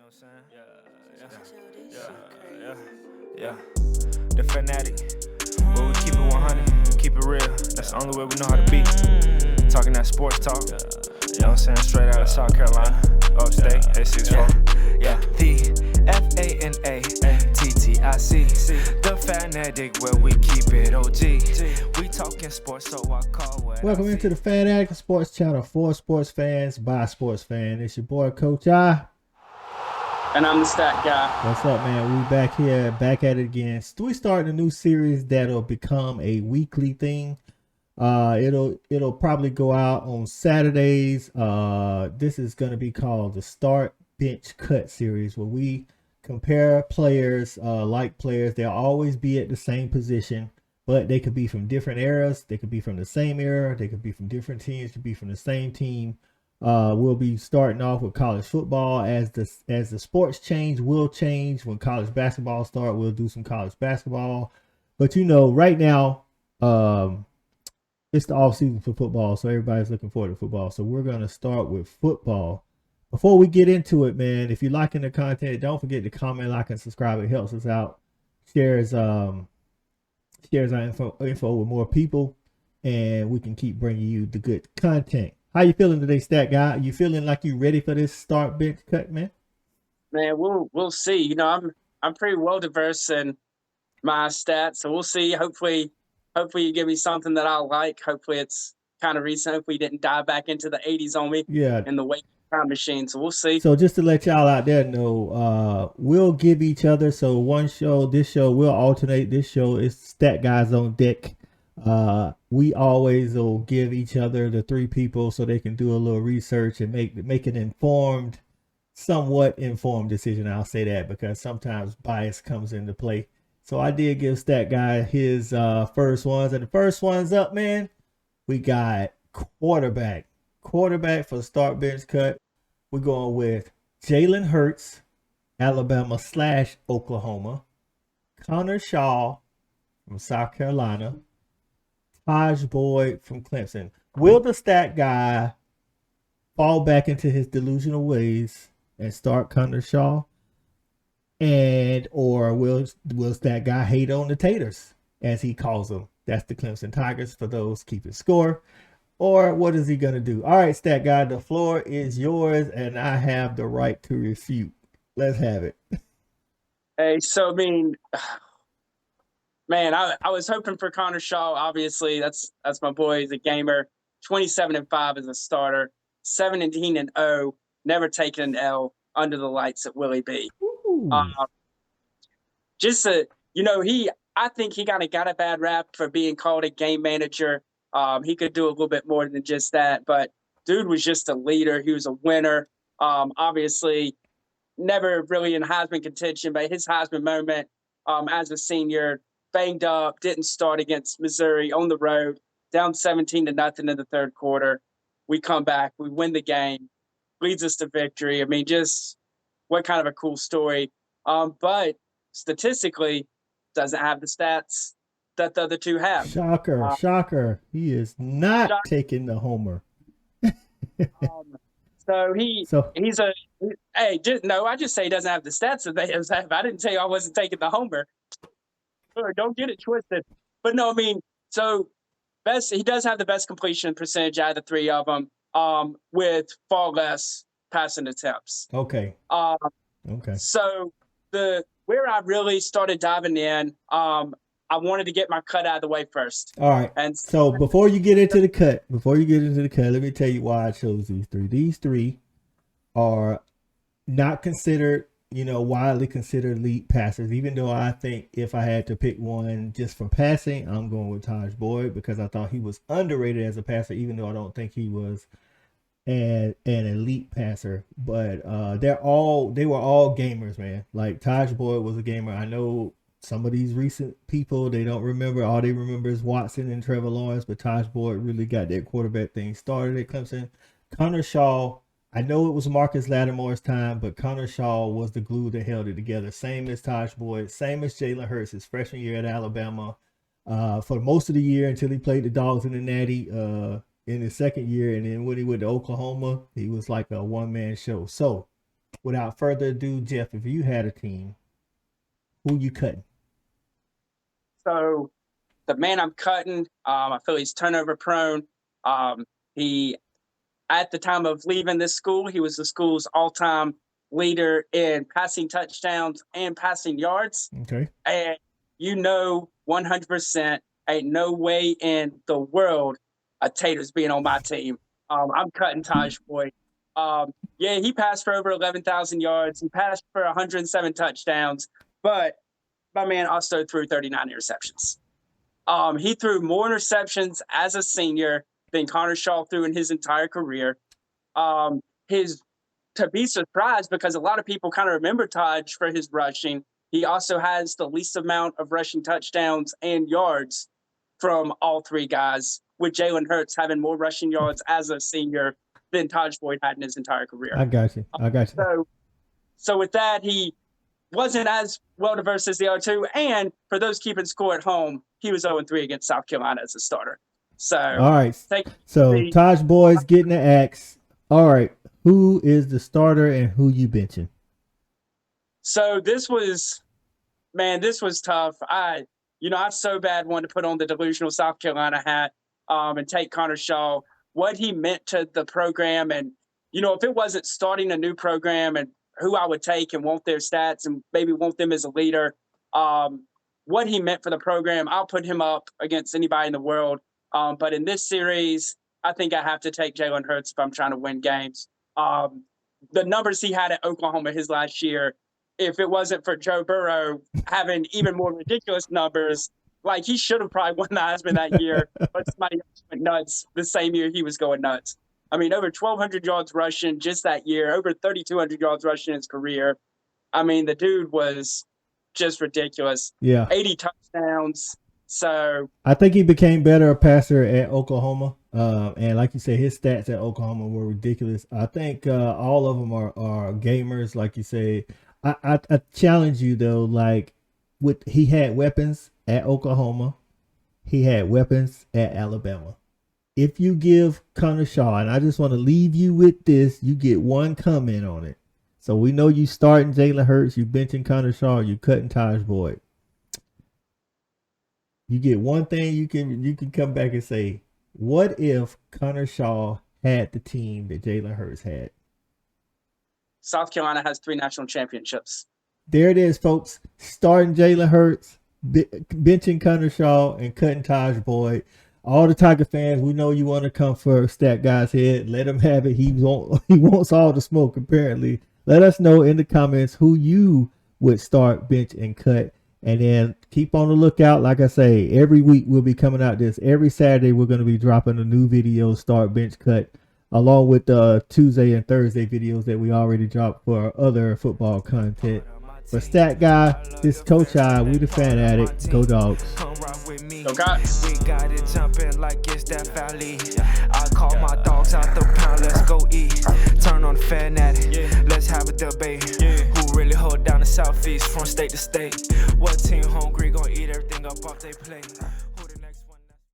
know what I'm saying? Yeah. The fanatic. But we keep it 100, keep it real. That's the only way we know how to be. Talking that sports talk. You know what I'm saying? Straight out of South Carolina. Upstate, A64. Yeah. The FANATTIC. The fanatic where we keep it OG. We talking sports, so I call what Welcome into the Fanatic Sports Channel for sports fans by sports fan. It's your boy Coach I. And I'm the stat guy. What's up, man? We back here, back at it again. We starting a new series that'll become a weekly thing. It'll probably go out on Saturdays. This is gonna be called the Start Bench Cut series, where we compare players, like players. They'll always be at the same position, but they could be from different eras. They could be from the same era. They could be from different teams. Could be from the same team. We'll be starting off with college football. As the sports change, will change. When college basketball start, we'll do some college basketball. But right now, it's the off season for football, so everybody's looking forward to football. So we're gonna start with football. Before we get into it, man, if you're liking the content, don't forget to comment, like, and subscribe. It helps us out. Shares our info with more people, and we can keep bringing you the good content. How you feeling today, stat guy? You feeling like you ready for this start bench cut, man? Man, we'll see. I'm pretty well diverse in my stats, so we'll see. Hopefully you give me something that I like. Hopefully it's kind of recent. Hopefully you didn't dive back into the 80s on me. Yeah. In the weight time machine. So we'll see. So just to let y'all out there know, we'll give each other. So this show, we'll alternate. This show is stat guys on deck. We always will give each other the three people so they can do a little research and make an somewhat informed decision. I'll say that because sometimes bias comes into play. So I did give stat guy his first ones, and the first one's up, man. We got quarterback for the start bench cut. We're going with Jalen Hurts, Alabama/Oklahoma, Connor Shaw from South Carolina, Tahj Boyd from Clemson. Will the stat guy fall back into his delusional ways and start Connor Shaw? Or will stat guy hate on the taters, as he calls them? That's the Clemson Tigers, for those keeping score. Or what is he going to do? All right, stat guy, the floor is yours, and I have the right to refute. Let's have it. Hey, so, man, I was hoping for Connor Shaw. Obviously, that's my boy. He's a gamer. 27-5 as a starter. 17-0. Never taken an L under the lights at Willie B. I think he kind of got a bad rap for being called a game manager. He could do a little bit more than just that, but dude was just a leader. He was a winner. Obviously, never really in Heisman contention, but his Heisman moment as a senior, banged up, didn't start against Missouri on the road, down 17-0 in the third quarter. We come back, we win the game, leads us to victory. I mean, just what kind of a cool story. But statistically, doesn't have the stats that the other two have. Shocker. He is not taking the homer. I just say he doesn't have the stats that they have. I didn't tell you I wasn't taking the homer. Don't get it twisted. But no, I mean, so he does have the best completion percentage out of the three of them, with far less passing attempts. Okay. So where I really started diving in, I wanted to get my cut out of the way first. All right. And so before you get into the cut, let me tell you why I chose these three. These three are not considered, widely considered elite passers, even though I think if I had to pick one just from passing, I'm going with Tahj Boyd because I thought he was underrated as a passer, even though I don't think he was an elite passer. But they were all gamers, man. Like Tahj Boyd was a gamer. I know some of these recent people, they don't remember. All they remember is Watson and Trevor Lawrence, but Tahj Boyd really got that quarterback thing started at Clemson. Connor Shaw, I know it was Marcus Lattimore's time, but Connor Shaw was the glue that held it together. Same as Tahj Boyd, same as Jalen Hurts, his freshman year at Alabama. For most of the year until he played the Dogs in the Natty in his second year. And then when he went to Oklahoma, he was like a one-man show. So without further ado, Jeff, if you had a team, who you cutting? So the man I'm cutting, I feel he's turnover prone. He, at the time of leaving this school, he was the school's all-time leader in passing touchdowns and passing yards. Okay. And 100% ain't no way in the world a Tater's being on my team. I'm cutting Tahj Boyd. Yeah, he passed for over 11,000 yards. He passed for 107 touchdowns, but my man also threw 39 interceptions. He threw more interceptions as a senior than Connor Shaw threw in his entire career. To be surprised, because a lot of people kind of remember Tahj for his rushing, he also has the least amount of rushing touchdowns and yards from all three guys, with Jalen Hurts having more rushing yards as a senior than Tahj Boyd had in his entire career. I got you. So with that, he wasn't as well diverse as the other two. And for those keeping score at home, he was 0-3 against South Carolina as a starter. So, all right. So Tahj Boyd's getting the axe. All right. Who is the starter and who you benching? So this was tough. I so bad wanted to put on the delusional South Carolina hat and take Connor Shaw, what he meant to the program. And, if it wasn't starting a new program and who I would take and want their stats and maybe want them as a leader, what he meant for the program, I'll put him up against anybody in the world. But in this series, I think I have to take Jalen Hurts if I'm trying to win games. The numbers he had at Oklahoma his last year, if it wasn't for Joe Burrow having even more ridiculous numbers, like he should have probably won the Heisman that year, but somebody else went nuts the same year he was going nuts. I mean, over 1,200 yards rushing just that year, over 3,200 yards rushing in his career. I mean, the dude was just ridiculous. Yeah. 80 touchdowns. So I think he became better a passer at Oklahoma. And like you said, his stats at Oklahoma were ridiculous. I think all of them are gamers, like you say. I challenge you though, like he had weapons at Oklahoma, he had weapons at Alabama. If you give Connor Shaw, and I just want to leave you with this, you get one comment on it. So we know you starting Jalen Hurts, you benching Connor Shaw, you cutting Tahj Boyd. You get one thing you can come back and say, what if Connor Shaw had the team that Jalen Hurts had? South Carolina has 3 national championships. There it is, folks. Starting Jalen Hurts, benching Connor Shaw, and cutting Tahj Boyd. All the Tiger fans, we know you want to come for Stat Guy's head. Let him have it. He wants all the smoke, apparently. Let us know in the comments who you would start, bench, and cut. And then keep on the lookout. Like I say, every week we'll be coming out this. Every Saturday we're going to be dropping a new video, start, bench, cut, along with the Tuesday and Thursday videos that we already dropped for other football content. For Stat Guy, this is Coach I. We the Fan Addict. Go Dogs. Go Cox. We got it jumping like it's that valley. I call my dogs out the pound. Let's go eat. Turn on the Fan Addict. Let's have a debate. Who really hold down the Southeast from state to state? What team hungry gonna eat everything up off they plate?